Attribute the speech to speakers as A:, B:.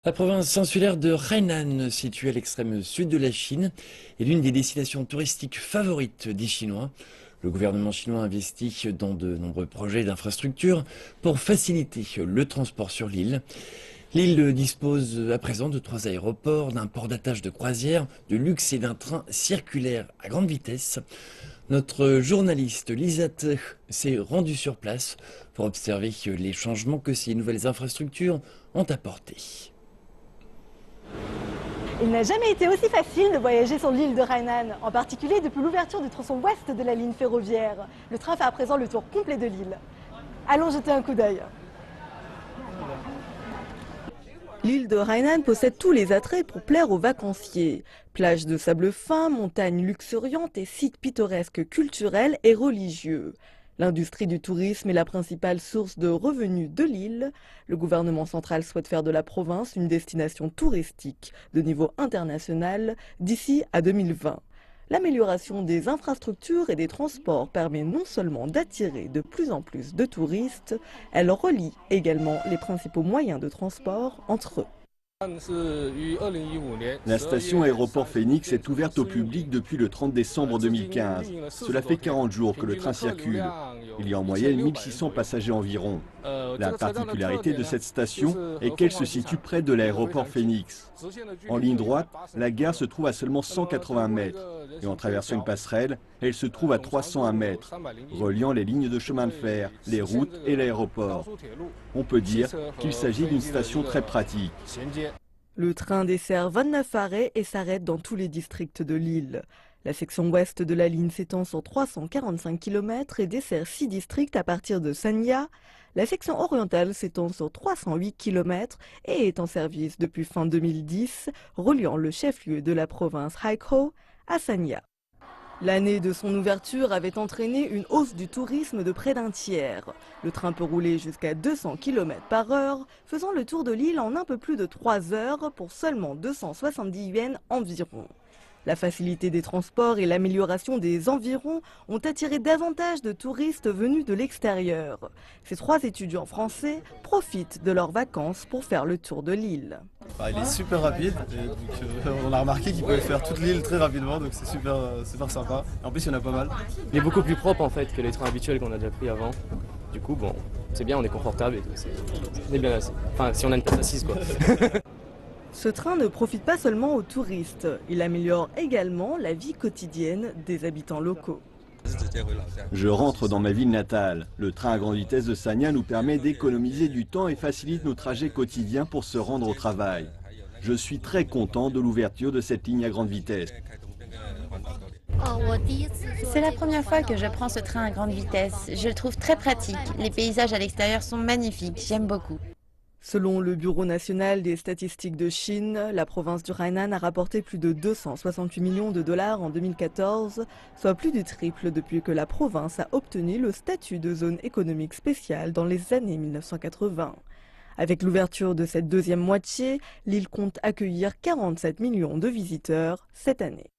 A: La province insulaire de Hainan, située à l'extrême sud de la Chine, est l'une des destinations touristiques favorites des Chinois. Le gouvernement chinois investit dans de nombreux projets d'infrastructure pour faciliter le transport sur l'île. L'île dispose à présent de 3 aéroports, d'un port d'attache de croisière, de luxe et d'un train circulaire à grande vitesse. Notre journaliste Lisa Te s'est rendue sur place pour observer les changements que ces nouvelles infrastructures ont apportés.
B: Il n'a jamais été aussi facile de voyager sur l'île de Hainan, en particulier depuis l'ouverture du tronçon ouest de la ligne ferroviaire. Le train fait à présent le tour complet de l'île. Allons jeter un coup d'œil. L'île de Hainan possède tous les attraits pour plaire aux vacanciers. Plages de sable fin, montagnes luxuriantes et sites pittoresques culturels et religieux. L'industrie du tourisme est la principale source de revenus de l'île. Le gouvernement central souhaite faire de la province une destination touristique de niveau international d'ici à 2020. L'amélioration des infrastructures et des transports permet non seulement d'attirer de plus en plus de touristes, elle relie également les principaux moyens de transport entre eux.
C: La station aéroport Phoenix est ouverte au public depuis le 30 décembre 2015. Cela fait 40 jours que le train circule. Il y a en moyenne 1600 passagers environ. La particularité de cette station est qu'elle se situe près de l'aéroport Phoenix. En ligne droite, la gare se trouve à seulement 180 mètres. Et en traversant une passerelle, elle se trouve à 301 mètres, reliant les lignes de chemin de fer, les routes et l'aéroport. On peut dire qu'il s'agit d'une station très pratique.
B: Le train dessert 29 arrêts et s'arrête dans tous les districts de l'île. La section ouest de la ligne s'étend sur 345 km et dessert 6 districts à partir de Sanya. La section orientale s'étend sur 308 km et est en service depuis fin 2010, reliant le chef-lieu de la province Haikou à Sanya. L'année de son ouverture avait entraîné une hausse du tourisme de près d'un tiers. Le train peut rouler jusqu'à 200 km/h, faisant le tour de l'île en un peu plus de 3 heures pour seulement 270 yuan environ. La facilité des transports et l'amélioration des environs ont attiré davantage de touristes venus de l'extérieur. Ces 3 étudiants français profitent de leurs vacances pour faire le tour de l'île.
D: Il est super rapide, et donc, on a remarqué qu'il pouvait faire toute l'île très rapidement, donc c'est super sympa. En plus il y en a pas mal.
E: Il est beaucoup plus propre en fait que les trains habituels qu'on a déjà pris avant. Du coup bon, c'est bien, on est confortable et tout, on est bien assis. Enfin si on a une place assise quoi.
B: Ce train ne profite pas seulement aux touristes, il améliore également la vie quotidienne des habitants locaux.
C: Je rentre dans ma ville natale. Le train à grande vitesse de Sanya nous permet d'économiser du temps et facilite nos trajets quotidiens pour se rendre au travail. Je suis très content de l'ouverture de cette ligne à grande vitesse.
F: C'est la première fois que je prends ce train à grande vitesse. Je le trouve très pratique. Les paysages à l'extérieur sont magnifiques. J'aime beaucoup.
B: Selon le Bureau national des statistiques de Chine, la province du Hainan a rapporté plus de 268 millions de dollars en 2014, soit plus du triple depuis que la province a obtenu le statut de zone économique spéciale dans les années 1980. Avec l'ouverture de cette deuxième moitié, l'île compte accueillir 47 millions de visiteurs cette année.